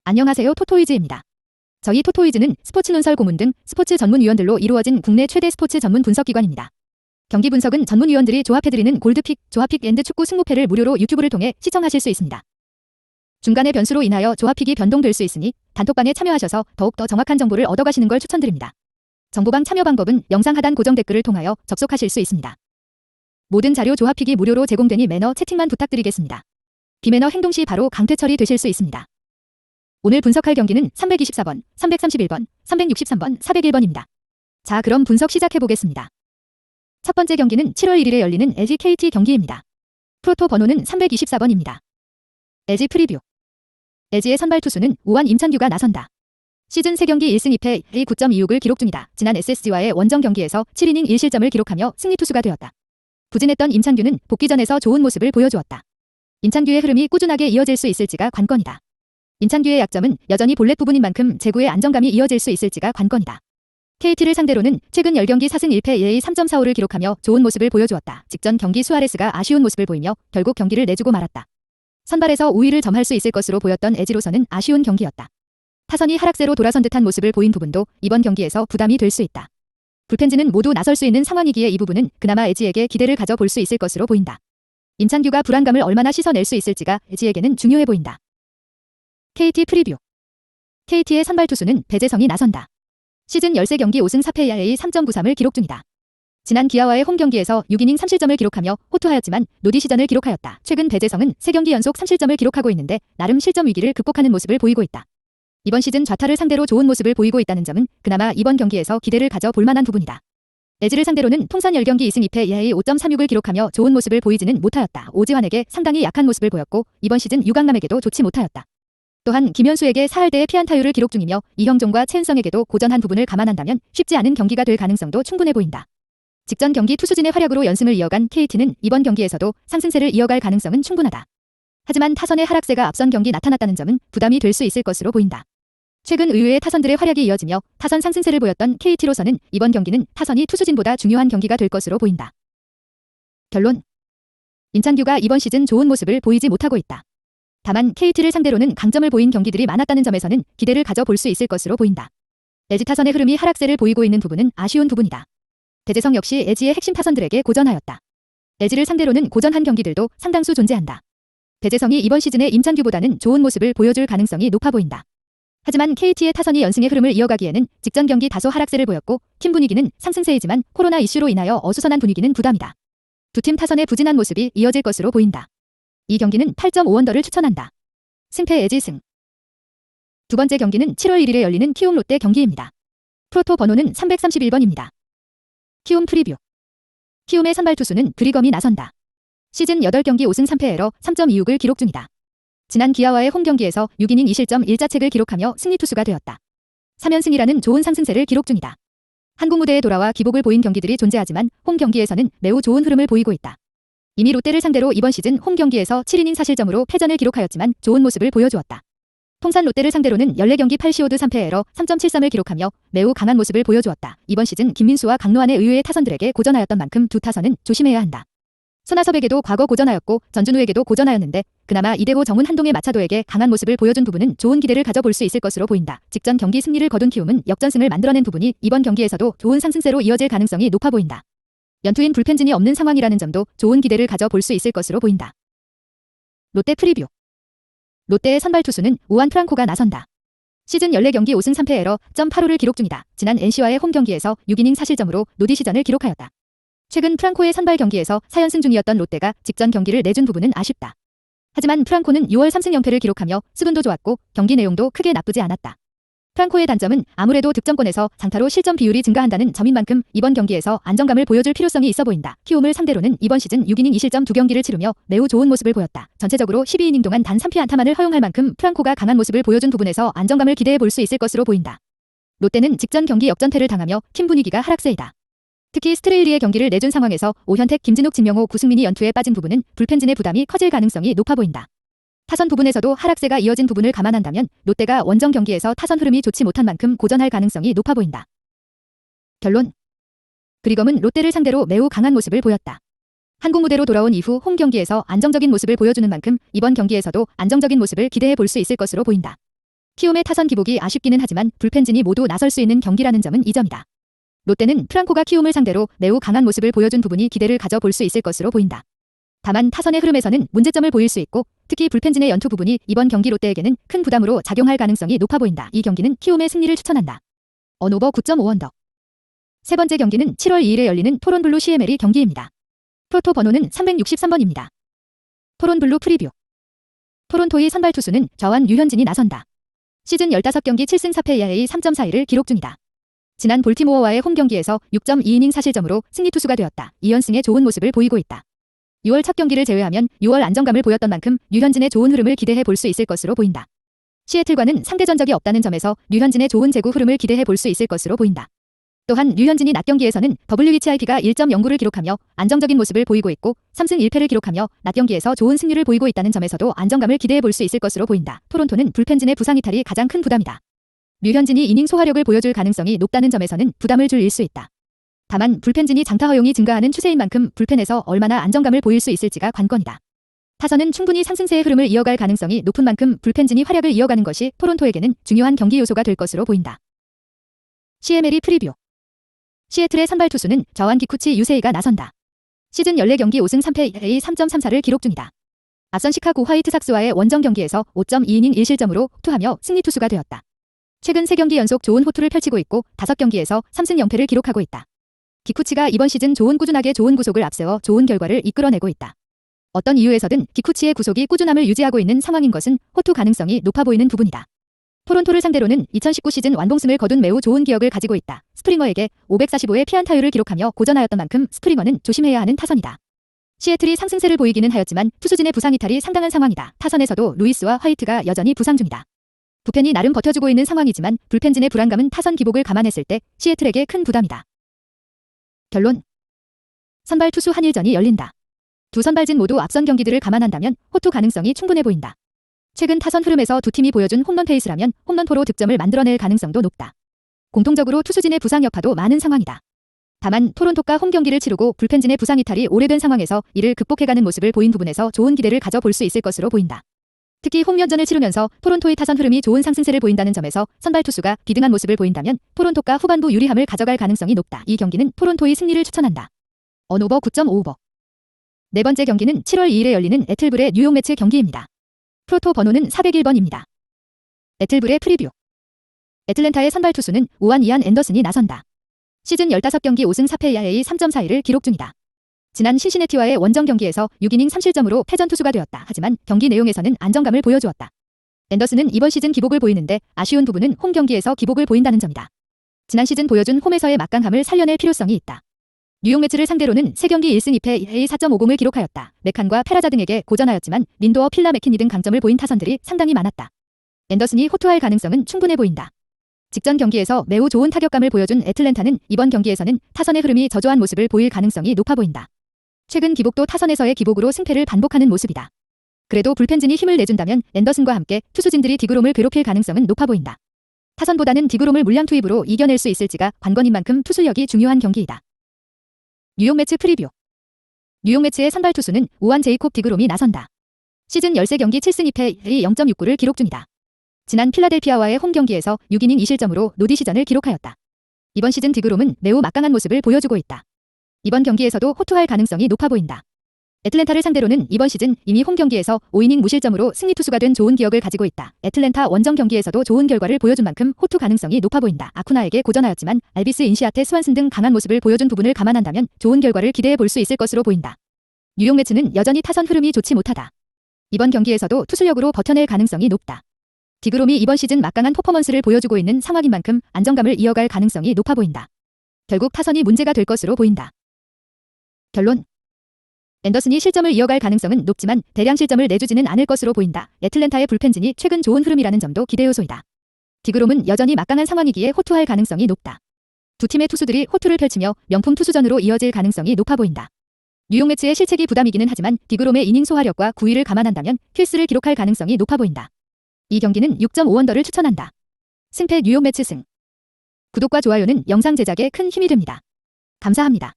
안녕하세요. 토토이즈입니다. 저희 토토이즈는 스포츠 논설 고문 등 스포츠 전문위원들로 이루어진 국내 최대 스포츠 전문 분석기관입니다. 경기 분석은 전문위원들이 조합해드리는 골드픽, 조합픽 앤드 축구 승무패를 무료로 유튜브를 통해 시청하실 수 있습니다. 중간의 변수로 인하여 조합픽이 변동될 수 있으니 단톡방에 참여하셔서 더욱더 정확한 정보를 얻어가시는 걸 추천드립니다. 정보방 참여 방법은 영상 하단 고정 댓글을 통하여 접속하실 수 있습니다. 모든 자료 조합픽이 무료로 제공되니 매너 채팅만 부탁드리겠습니다. 비매너 행동 시 바로 강퇴 처리되실 수 있습니다. 오늘 분석할 경기는 324번, 331번, 363번, 401번입니다. 자, 그럼 분석 시작해보겠습니다. 첫 번째 경기는 7월 1일에 열리는 LG KT 경기입니다. 프로토 번호는 324번입니다. LG 프리뷰. LG의 선발 투수는 우완 임찬규가 나선다. 시즌 3경기 1승 2패 9.26을 기록 중이다. 지난 SSG와의 원정 경기에서 7이닝 1실점을 기록하며 승리 투수가 되었다. 부진했던 임찬규는 복귀전에서 좋은 모습을 보여주었다. 임찬규의 흐름이 꾸준하게 이어질 수 있을지가 관건이다. 임찬규의 약점은 여전히 볼넷 부분인 만큼 제구의 안정감이 이어질 수 있을지가 관건이다. KT를 상대로는 최근 10경기 4승 1패 ERA 3.45를 기록하며 좋은 모습을 보여주었다. 직전 경기 수아레스가 아쉬운 모습을 보이며 결국 경기를 내주고 말았다. 선발에서 우위를 점할 수 있을 것으로 보였던 LG로서는 아쉬운 경기였다. 타선이 하락세로 돌아선 듯한 모습을 보인 부분도 이번 경기에서 부담이 될 수 있다. 불펜진은 모두 나설 수 있는 상황이기에 이 부분은 그나마 LG에게 기대를 가져볼 수 있을 것으로 보인다. 임찬규가 불안감을 얼마나 씻어낼 수 있을지가 LG에게는 중요해 보인다. KT 프리뷰. KT의 선발 투수는 배재성이 나선다. 시즌 13경기 5승 4패 ERA 3.93을 기록 중이다. 지난 기아와의 홈 경기에서 6이닝 3실점을 기록하며 호투하였지만 노디 시전을 기록하였다. 최근 배재성은 3경기 연속 3실점을 기록하고 있는데 나름 실점 위기를 극복하는 모습을 보이고 있다. 이번 시즌 좌타를 상대로 좋은 모습을 보이고 있다는 점은 그나마 이번 경기에서 기대를 가져볼 만한 부분이다. LG를 상대로는 통산 10경기 2승 2패 ERA 5.36을 기록하며 좋은 모습을 보이지는 못하였다. 오지환에게 상당히 약한 모습을 보였고 이번 시즌 유강남에게도 좋지 못하였다. 또한 김현수에게 4할대의 피안타율을 기록 중이며 이형종과 최은성에게도 고전한 부분을 감안한다면 쉽지 않은 경기가 될 가능성도 충분해 보인다. 직전 경기 투수진의 활약으로 연승을 이어간 KT는 이번 경기에서도 상승세를 이어갈 가능성은 충분하다. 하지만 타선의 하락세가 앞선 경기 나타났다는 점은 부담이 될 수 있을 것으로 보인다. 최근 의외의 타선들의 활약이 이어지며 타선 상승세를 보였던 KT로서는 이번 경기는 타선이 투수진보다 중요한 경기가 될 것으로 보인다. 결론. 임찬규가 이번 시즌 좋은 모습을 보이지 못하고 있다. 다만 KT를 상대로는 강점을 보인 경기들이 많았다는 점에서는 기대를 가져볼 수 있을 것으로 보인다. LG 타선의 흐름이 하락세를 보이고 있는 부분은 아쉬운 부분이다. 배재성 역시 LG의 핵심 타선들에게 고전하였다. LG를 상대로는 고전한 경기들도 상당수 존재한다. 배재성이 이번 시즌에 임찬규보다는 좋은 모습을 보여줄 가능성이 높아 보인다. 하지만 KT의 타선이 연승의 흐름을 이어가기에는 직전 경기 다소 하락세를 보였고 팀 분위기는 상승세이지만 코로나 이슈로 인하여 어수선한 분위기는 부담이다. 두 팀 타선의 부진한 모습이 이어질 것으로 보인다. 이 경기는 8.5언더를 추천한다. 승패 LG 승. 두 번째 경기는 7월 1일에 열리는 키움 롯데 경기입니다. 프로토 번호는 331번입니다. 키움 프리뷰. 키움의 선발 투수는 그리검이 나선다. 시즌 8경기 5승 3패 에러 3.26을 기록 중이다. 지난 기아와의 홈 경기에서 6이닝 2실점 1자책을 기록하며 승리 투수가 되었다. 3연승이라는 좋은 상승세를 기록 중이다. 한국 무대에 돌아와 기복을 보인 경기들이 존재하지만 홈 경기에서는 매우 좋은 흐름을 보이고 있다. 이미 롯데를 상대로 이번 시즌 홈 경기에서 7이닝 4실점으로 패전을 기록하였지만 좋은 모습을 보여주었다. 통산 롯데를 상대로는 14경기 8시오드 3패 에러 3.73을 기록하며 매우 강한 모습을 보여주었다. 이번 시즌 김민수와 강노환의 의외의 타선들에게 고전하였던 만큼 두 타선은 조심해야 한다. 손아섭에게도 과거 고전하였고 전준우에게도 고전하였는데 그나마 이대호 정훈 한동의 마차도에게 강한 모습을 보여준 부분은 좋은 기대를 가져볼 수 있을 것으로 보인다. 직전 경기 승리를 거둔 키움은 역전승을 만들어낸 부분이 이번 경기에서도 좋은 상승세로 이어질 가능성이 높아 보인다. 연투인 불펜진이 없는 상황이라는 점도 좋은 기대를 가져볼 수 있을 것으로 보인다. 롯데 프리뷰. 롯데의 선발 투수는 우완 프랑코가 나선다. 시즌 14경기 5승 3패 에러 0.85를 기록 중이다. 지난 NC와의 홈 경기에서 6이닝 4실점으로 노디 시전을 기록하였다. 최근 프랑코의 선발 경기에서 4연승 중이었던 롯데가 직전 경기를 내준 부분은 아쉽다. 하지만 프랑코는 6월 3승 0패를 기록하며 수분도 좋았고 경기 내용도 크게 나쁘지 않았다. 프랑코의 단점은 아무래도 득점권에서 장타로 실점 비율이 증가한다는 점인 만큼 이번 경기에서 안정감을 보여줄 필요성이 있어 보인다. 키움을 상대로는 이번 시즌 6이닝 2실점 2경기를 치르며 매우 좋은 모습을 보였다. 전체적으로 12이닝 동안 단 3피 안타만을 허용할 만큼 프랑코가 강한 모습을 보여준 부분에서 안정감을 기대해 볼 수 있을 것으로 보인다. 롯데는 직전 경기 역전패를 당하며 팀 분위기가 하락세이다. 특히 스트레일리의 경기를 내준 상황에서 오현택, 김진욱, 진명호, 구승민이 연투에 빠진 부분은 불펜진의 부담이 커질 가능성이 높아 보인다. 타선 부분에서도 하락세가 이어진 부분을 감안한다면 롯데가 원정 경기에서 타선 흐름이 좋지 못한 만큼 고전할 가능성이 높아 보인다. 결론. 그리검은 롯데를 상대로 매우 강한 모습을 보였다. 한국 무대로 돌아온 이후 홈 경기에서 안정적인 모습을 보여주는 만큼 이번 경기에서도 안정적인 모습을 기대해 볼 수 있을 것으로 보인다. 키움의 타선 기복이 아쉽기는 하지만 불펜진이 모두 나설 수 있는 경기라는 점은 이 점이다. 롯데는 프랑코가 키움을 상대로 매우 강한 모습을 보여준 부분이 기대를 가져볼 수 있을 것으로 보인다. 다만 타선의 흐름에서는 문제점을 보일 수 있고 특히 불펜진의 연투 부분이 이번 경기 롯데에게는 큰 부담으로 작용할 가능성이 높아 보인다. 이 경기는 키움의 승리를 추천한다. 언오버 9.5언더. 세 번째 경기는 7월 2일에 열리는 토론블루 CMLE 경기입니다. 프로토 번호는 363번입니다. 토론블루 프리뷰. 토론토의 선발 투수는 좌완 류현진이 나선다. 시즌 15경기 7승 4패 ERA 3.41을 기록 중이다. 지난 볼티모어와의 홈 경기에서 6.2이닝 사실점으로 승리 투수가 되었다. 2연승의 좋은 모습을 보이고 있다. 6월 첫 경기를 제외하면 6월 안정감을 보였던 만큼 류현진의 좋은 흐름을 기대해 볼 수 있을 것으로 보인다. 시애틀과는 상대 전적이 없다는 점에서 류현진의 좋은 제구 흐름을 기대해 볼 수 있을 것으로 보인다. 또한 류현진이 낮 경기에서는 WHIP가 1.09를 기록하며 안정적인 모습을 보이고 있고 3승 1패를 기록하며 낮 경기에서 좋은 승률을 보이고 있다는 점에서도 안정감을 기대해 볼 수 있을 것으로 보인다. 토론토는 불펜진의 부상 이탈이 가장 큰 부담이다. 류현진이 이닝 소화력을 보여줄 가능성이 높다는 점에서는 부담을 줄 수 있다. 다만 불펜진이 장타 허용이 증가하는 추세인 만큼 불펜에서 얼마나 안정감을 보일 수 있을지가 관건이다. 타선은 충분히 상승세의 흐름을 이어갈 가능성이 높은 만큼 불펜진이 활약을 이어가는 것이 토론토에게는 중요한 경기 요소가 될 것으로 보인다. CMLE 프리뷰. 시애틀의 선발 투수는 좌완 기쿠치 유세이가 나선다. 시즌 14경기 5승 3패 ERA 3.34를 기록 중이다. 앞선 시카고 화이트삭스와의 원정 경기에서 5.2이닝 1실점으로 투하며 승리 투수가 되었다. 최근 3경기 연속 좋은 호투를 펼치고 있고 5경기에서 3승 0패를 기록하고 있다. 기쿠치가 이번 시즌 꾸준하게 좋은 구속을 앞세워 좋은 결과를 이끌어내고 있다. 어떤 이유에서든 기쿠치의 구속이 꾸준함을 유지하고 있는 상황인 것은 호투 가능성이 높아 보이는 부분이다. 토론토를 상대로는 2019 시즌 완봉승을 거둔 매우 좋은 기억을 가지고 있다. 스프링어에게 545의 피안타율을 기록하며 고전하였던 만큼 스프링어는 조심해야 하는 타선이다. 시애틀이 상승세를 보이기는 하였지만 투수진의 부상 이탈이 상당한 상황이다. 타선에서도 루이스와 화이트가 여전히 부상 중이다. 부펜이 나름 버텨주고 있는 상황이지만 불펜진의 불안감은 타선 기복을 감안했을 때 시애틀에게 큰 부담이다. 결론. 선발 투수 한일전이 열린다. 두 선발진 모두 앞선 경기들을 감안한다면 호투 가능성이 충분해 보인다. 최근 타선 흐름에서 두 팀이 보여준 홈런 페이스라면 홈런포로 득점을 만들어낼 가능성도 높다. 공통적으로 투수진의 부상 여파도 많은 상황이다. 다만 토론토가 홈 경기를 치르고 불펜진의 부상 이탈이 오래된 상황에서 이를 극복해가는 모습을 보인 부분에서 좋은 기대를 가져볼 수 있을 것으로 보인다. 특히 홈연전을 치르면서 토론토의 타선 흐름이 좋은 상승세를 보인다는 점에서 선발 투수가 비등한 모습을 보인다면 토론토가 후반부 유리함을 가져갈 가능성이 높다. 이 경기는 토론토의 승리를 추천한다. 언오버 9.5오버. 네 번째 경기는 7월 2일에 열리는 애틀블의 뉴욕 매츠 경기입니다. 프로토 번호는 401번입니다. 애틀블의 프리뷰. 애틀랜타의 선발 투수는 우완 이안 앤더슨이 나선다. 시즌 15경기 5승 4패 ERA 3.41을 기록 중이다. 지난 신시내티와의 원정 경기에서 6이닝 3실점으로 패전 투수가 되었다. 하지만 경기 내용에서는 안정감을 보여주었다. 앤더슨은 이번 시즌 기복을 보이는데 아쉬운 부분은 홈 경기에서 기복을 보인다는 점이다. 지난 시즌 보여준 홈에서의 막강함을 살려낼 필요성이 있다. 뉴욕 매츠를 상대로는 3경기 1승 2패 ERA 4.50을 기록하였다. 메칸과 페라자 등에게 고전하였지만 린도어 필라 맥키니 등 강점을 보인 타선들이 상당히 많았다. 앤더슨이 호투할 가능성은 충분해 보인다. 직전 경기에서 매우 좋은 타격감을 보여준 애틀랜타는 이번 경기에서는 타선의 흐름이 저조한 모습을 보일 가능성이 높아 보인다. 최근 기복도 타선에서의 기복으로 승패를 반복하는 모습이다. 그래도 불펜진이 힘을 내준다면 앤더슨과 함께 투수진들이 디그롬을 괴롭힐 가능성은 높아 보인다. 타선보다는 디그롬을 물량 투입으로 이겨낼 수 있을지가 관건인 만큼 투수력이 중요한 경기이다. 뉴욕 매츠 프리뷰. 뉴욕 매츠의 선발 투수는 우완 제이콥 디그롬이 나선다. 시즌 13경기 7승 2패 ERA 0.69를 기록 중이다. 지난 필라델피아와의 홈 경기에서 6이닝 2실점으로 노디 시전을 기록하였다. 이번 시즌 디그롬은 매우 막강한 모습을 보여주고 있다. 이번 경기에서도 호투할 가능성이 높아 보인다. 애틀랜타를 상대로는 이번 시즌 이미 홈 경기에서 5이닝 무실점으로 승리 투수가 된 좋은 기억을 가지고 있다. 애틀랜타 원정 경기에서도 좋은 결과를 보여준 만큼 호투 가능성이 높아 보인다. 아쿠나에게 고전하였지만 알비스 인시아테 스완슨 등 강한 모습을 보여준 부분을 감안한다면 좋은 결과를 기대해 볼 수 있을 것으로 보인다. 뉴욕 매츠는 여전히 타선 흐름이 좋지 못하다. 이번 경기에서도 투수력으로 버텨낼 가능성이 높다. 디그롬이 이번 시즌 막강한 퍼포먼스를 보여주고 있는 상황인 만큼 안정감을 이어갈 가능성이 높아 보인다. 결국 타선이 문제가 될 것으로 보인다. 결론. 앤더슨이 실점을 이어갈 가능성은 높지만 대량 실점을 내주지는 않을 것으로 보인다. 애틀랜타의 불펜진이 최근 좋은 흐름이라는 점도 기대 요소이다. 디그롬은 여전히 막강한 상황이기에 호투할 가능성이 높다. 두 팀의 투수들이 호투를 펼치며 명품 투수전으로 이어질 가능성이 높아 보인다. 뉴욕 매츠의 실책이 부담이기는 하지만 디그롬의 이닝 소화력과 구위를 감안한다면 킬스를 기록할 가능성이 높아 보인다. 이 경기는 6.5언더를 추천한다. 승패 뉴욕 매츠 승. 구독과 좋아요는 영상 제작에 큰 힘이 됩니다. 감사합니다.